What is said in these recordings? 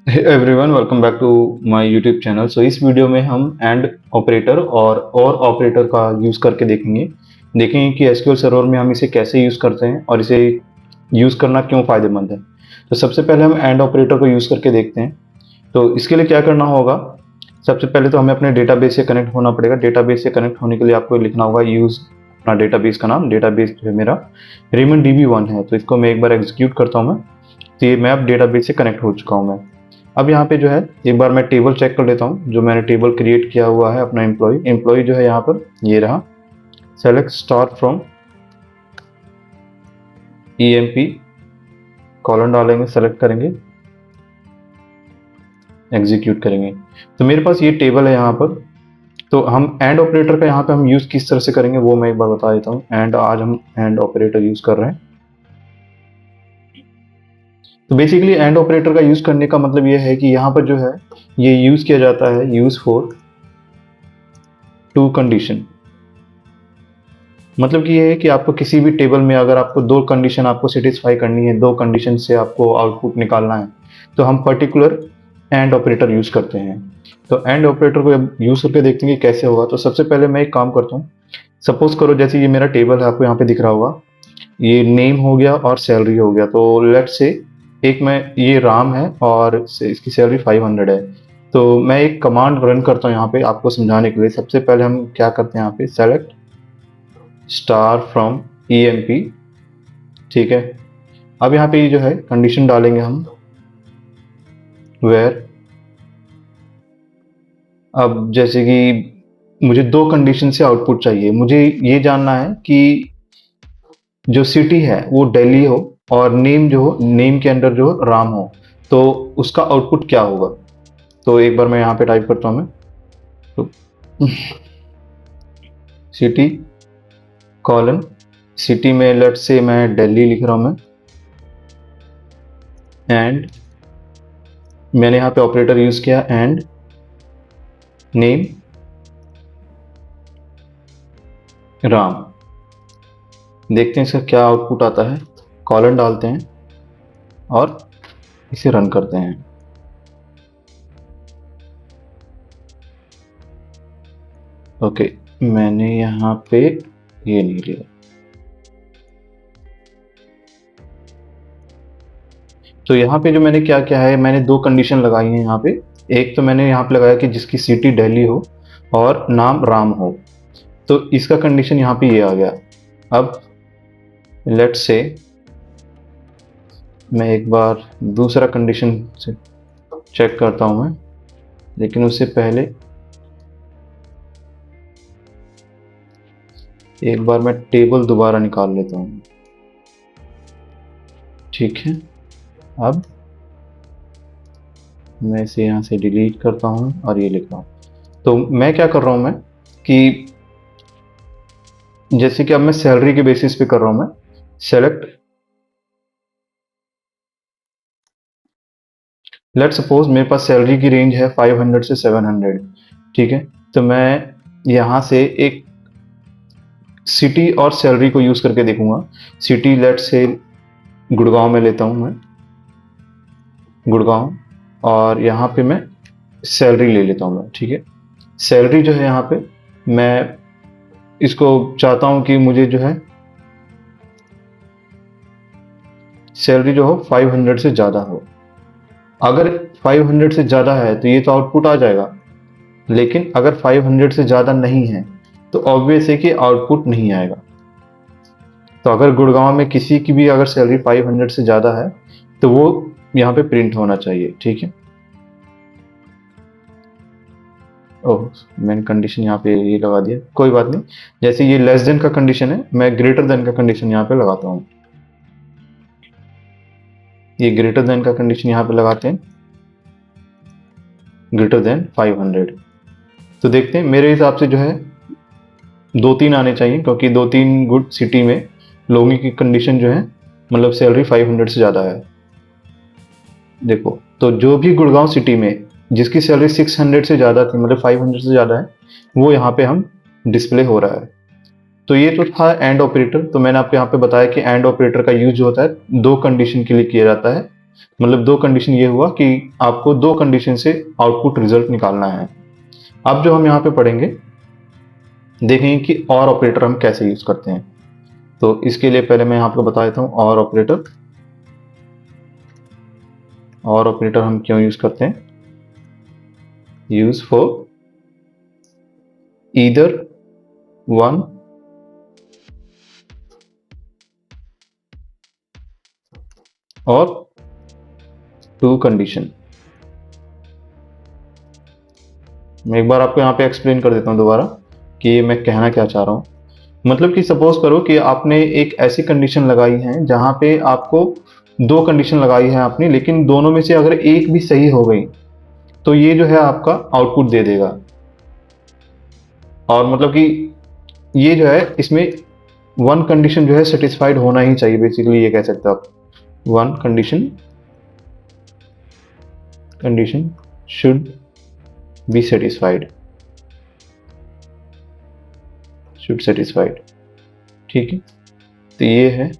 Hey everyone, welcome back to my YouTube channel. इस video में हम एंड ऑपरेटर और ऑपरेटर का यूज़ करके देखेंगे कि एसक्यूएल सर्वर में हम इसे कैसे यूज़ करते हैं और इसे यूज़ करना क्यों फ़ायदेमंद है। तो सबसे पहले हम एंड ऑपरेटर को यूज़ करके देखते हैं। तो इसके लिए क्या करना होगा, सबसे पहले तो हमें अपने डेटाबेस से कनेक्ट होना पड़ेगा। डेटाबेस से कनेक्ट होने के लिए आपको लिखना होगा यूज़ अपना डेटाबेस का नाम। डेटाबेस जो है मेरा रेमंड DB1 है, तो इसको मैं एक बार एग्जीक्यूट करता हूँ मैं। तो ये मैं अब डेटाबेस से कनेक्ट हो चुका हूँ मैं। अब यहाँ पे जो है एक बार मैं टेबल चेक कर लेता हूँ, जो मैंने टेबल क्रिएट किया हुआ है अपना एम्प्लॉय जो है यहाँ पर ये रहा। Select star from EMP, colon डालेंगे, सेलेक्ट करेंगे, एग्जीक्यूट करेंगे। तो मेरे पास ये टेबल है यहाँ पर। तो हम एंड ऑपरेटर का यहाँ पे हम यूज़ किस तरह से करेंगे वो मैं एक बार बता देता हूँ। एंड आज हम एंड ऑपरेटर यूज़ कर रहे हैं। तो बेसिकली एंड ऑपरेटर का यूज़ करने का मतलब ये है कि यहाँ पर जो है ये यूज़ किया जाता है यूज़ फॉर टू कंडीशन। मतलब कि ये है कि आपको किसी भी टेबल में अगर आपको दो कंडीशन आपको सेटिस्फाई करनी है, दो कंडीशन से आपको आउटपुट निकालना है, तो हम पर्टिकुलर एंड ऑपरेटर यूज करते हैं। तो एंड ऑपरेटर को अब यूज करके देखते हैं कि कैसे होगा। तो सबसे पहले मैं एक काम करता हूँ। सपोज करो जैसे ये मेरा टेबल है, आपको यहाँ पे दिख रहा होगा, ये नेम हो गया और सैलरी हो गया। तो लेट से एक मैं ये राम है और इसकी सैलरी 500 है। तो मैं एक कमांड रन करता हूँ यहाँ पे आपको समझाने के लिए। सबसे पहले हम क्या करते हैं, यहाँ पे सेलेक्ट स्टार फ्रॉम EMP। ठीक है, अब यहाँ पे जो है कंडीशन डालेंगे हम वेयर। अब जैसे कि मुझे दो कंडीशन से आउटपुट चाहिए, मुझे ये जानना है कि जो सिटी है वो दिल्ली हो और नेम जो हो, नेम के अंदर जो राम हो, तो उसका आउटपुट क्या होगा। तो एक बार मैं यहाँ पे टाइप करता हूँ मैं। तो सिटी कॉलन, सिटी में लेट से मैं दिल्ली लिख रहा हूँ मैं। एंड मैंने यहाँ पे ऑपरेटर यूज किया एंड नेम राम। देखते हैं इसका क्या आउटपुट आता है। कॉलन डालते हैं और इसे रन करते हैं। ओके, मैंने यहाँ पे ये नहीं लिया। तो यहाँ पे जो मैंने क्या किया है, मैंने दो कंडीशन लगाई है यहाँ पे। एक तो मैंने यहाँ पे लगाया कि जिसकी सिटी दिल्ली हो और नाम राम हो। तो इसका कंडीशन यहाँ पे ये आ गया। अब लेट्स से मैं एक बार दूसरा कंडीशन से चेक करता हूँ मैं, लेकिन उससे पहले एक बार मैं टेबल दोबारा निकाल लेता हूँ। ठीक है, अब मैं इसे यहाँ से डिलीट करता हूँ और ये लिख रहा हूँ। तो मैं क्या कर रहा हूँ मैं कि जैसे कि अब मैं सैलरी के बेसिस पे कर रहा हूँ मैं। सेलेक्ट, लेट सपोज मेरे पास सैलरी की रेंज है 500 से 700। ठीक है, तो मैं यहाँ से एक सिटी और सैलरी को यूज करके देखूंगा। सिटी लेट से गुड़गांव में लेता हूँ मैं, गुड़गांव, और यहाँ पे मैं सैलरी ले लेता हूँ मैं। ठीक है, सैलरी जो है यहाँ पे मैं इसको चाहता हूँ कि मुझे जो है सैलरी जो हो 500 से ज़्यादा हो। अगर 500 से ज़्यादा है तो ये तो आउटपुट आ जाएगा, लेकिन अगर 500 से ज़्यादा नहीं है तो ऑब्वियस है कि आउटपुट नहीं आएगा। तो अगर गुड़गांव में किसी की भी अगर सैलरी 500 से ज़्यादा है तो वो यहाँ पे प्रिंट होना चाहिए। ठीक है, ओह, मैंने कंडीशन यहाँ पे ये लगा दिया, कोई बात नहीं। जैसे ये लेस देन का कंडीशन है, मैं ग्रेटर देन का कंडीशन यहाँ पे लगाता हूँ। ये ग्रेटर देन का कंडीशन यहाँ पे लगाते हैं, ग्रेटर देन 500। तो देखते हैं, मेरे हिसाब से जो है दो तीन आने चाहिए, क्योंकि दो तीन गुड सिटी में लोगों की कंडीशन जो है मतलब सैलरी 500 से ज़्यादा है। देखो, तो जो भी गुड़गांव सिटी में जिसकी सैलरी 600 से ज़्यादा थी, मतलब 500 से ज़्यादा है, वो यहाँ पे हम डिस्प्ले हो रहा है। तो ये तो था एंड ऑपरेटर। तो मैंने आपको यहाँ पे बताया कि एंड ऑपरेटर का यूज जो होता है दो कंडीशन के लिए किया जाता है। मतलब दो कंडीशन ये हुआ कि आपको दो कंडीशन से आउटपुट रिजल्ट निकालना है। अब जो हम यहाँ पे पढ़ेंगे, देखेंगे कि और ऑपरेटर हम कैसे यूज करते हैं। तो इसके लिए पहले मैं आपको बता देता हूँ और ऑपरेटर। और ऑपरेटर हम क्यों यूज करते हैं? यूज फॉर ईदर वन और टू कंडीशन। मैं एक बार आपको यहाँ पे एक्सप्लेन कर देता हूँ दोबारा कि मैं कहना क्या चाह रहा हूँ। मतलब कि सपोज करो कि आपने एक ऐसी कंडीशन लगाई है जहां पे आपको दो कंडीशन लगाई है आपने, लेकिन दोनों में से अगर एक भी सही हो गई तो ये जो है आपका आउटपुट दे देगा। और मतलब कि ये जो है इसमें वन कंडीशन जो है सेटिस्फाइड होना ही चाहिए, बेसिकली ये कह सकते हो आप। One condition should be satisfied, ठीक है। तो ये है।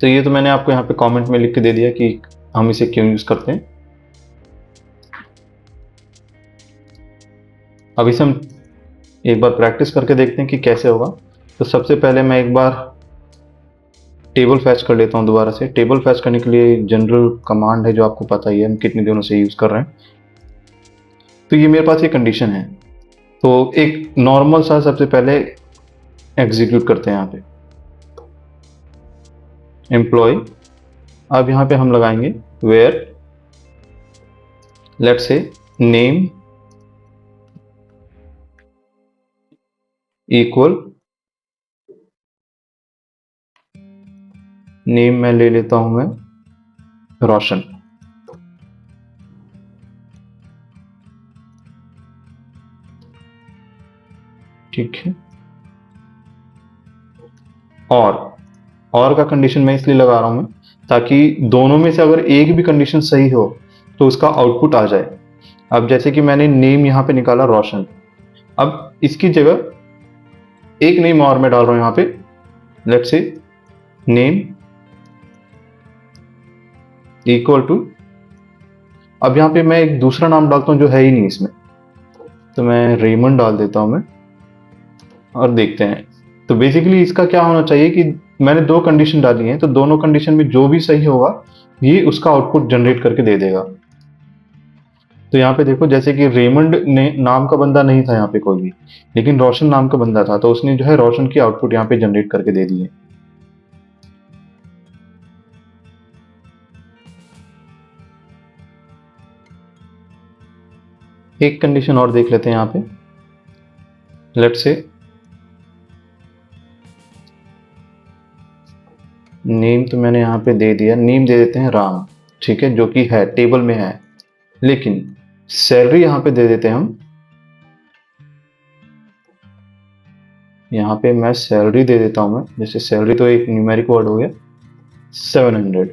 तो ये तो मैंने आपको यहाँ पे कमेंट में लिख के दे दिया कि हम इसे क्यों यूज करते हैं। अब इसे हम एक बार प्रैक्टिस करके देखते हैं कि कैसे होगा। तो सबसे पहले मैं एक बार टेबल फैच कर लेता हूँ दोबारा से। टेबल फैच करने के लिए जनरल कमांड है जो आपको पता ही है, हम कितने दिनों से यूज कर रहे हैं। तो ये मेरे पास ये कंडीशन है, तो एक नॉर्मल सा सबसे पहले एग्जीक्यूट करते हैं यहाँ पे एम्प्लॉय। अब यहाँ पे हम लगाएंगे where let's say name equal, name मैं ले लेता हूं मैं रोशन, ठीक है। और का कंडीशन मैं इसलिए लगा रहा हूं मैं, ताकि दोनों में से अगर एक भी कंडीशन सही हो तो उसका आउटपुट आ जाए। अब जैसे कि मैंने नेम यहां पे निकाला रोशन, अब इसकी जगह एक नेम और मैं डाल रहा हूं यहां पे, let's say name equal to, अब यहां पे मैं एक दूसरा नाम डालता हूं जो है ही नहीं इसमें, तो मैं रेमंड डाल देता हूं मैं, और देखते हैं। तो बेसिकली इसका क्या होना चाहिए कि मैंने दो कंडीशन डाली है, तो दोनों कंडीशन में जो भी सही होगा ये उसका आउटपुट जनरेट करके दे देगा। तो यहाँ पे देखो, जैसे कि रेमंड ने नाम का बंदा नहीं था यहाँ पे कोई भी, लेकिन रोशन नाम का बंदा था, तो उसने जो है रोशन की आउटपुट यहाँ पे जनरेट करके दे दी है। एक कंडीशन और देख लेते हैं यहाँ पे, लेट्स से नेम तो मैंने यहाँ पे दे दिया, नेम दे देते हैं राम, ठीक है, जो कि है टेबल में है। लेकिन सैलरी यहाँ पे दे देते हैं हम, यहाँ पे मैं सैलरी दे देता हूं मैं, जैसे सैलरी तो एक न्यूमेरिक वर्ड हो गया 700।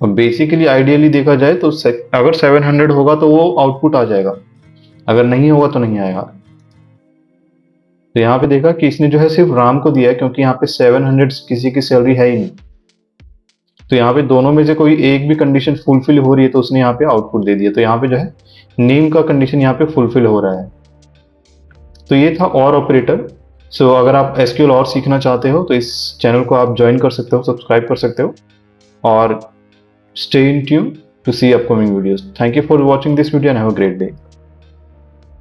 और बेसिकली आइडियली देखा जाए तो अगर 700 होगा तो वो आउटपुट आ जाएगा, अगर नहीं होगा तो नहीं आएगा। तो यहाँ पे देखा कि इसने जो है सिर्फ राम को दिया है, क्योंकि यहाँ पे 700 किसी की सैलरी है ही नहीं। तो यहाँ पे दोनों में से कोई एक भी कंडीशन फुलफिल हो रही है तो उसने यहाँ पे आउटपुट दे दिया। तो यहाँ पे जो है नेम का कंडीशन यहाँ पे फुलफिल हो रहा है। तो ये था और ऑपरेटर। सो अगर आप एसक्यूएल और सीखना चाहते हो तो इस चैनल को आप ज्वाइन कर सकते हो, सब्सक्राइब कर सकते हो, और stay in tune to see upcoming videos. Thank you for watching this video and have a great day.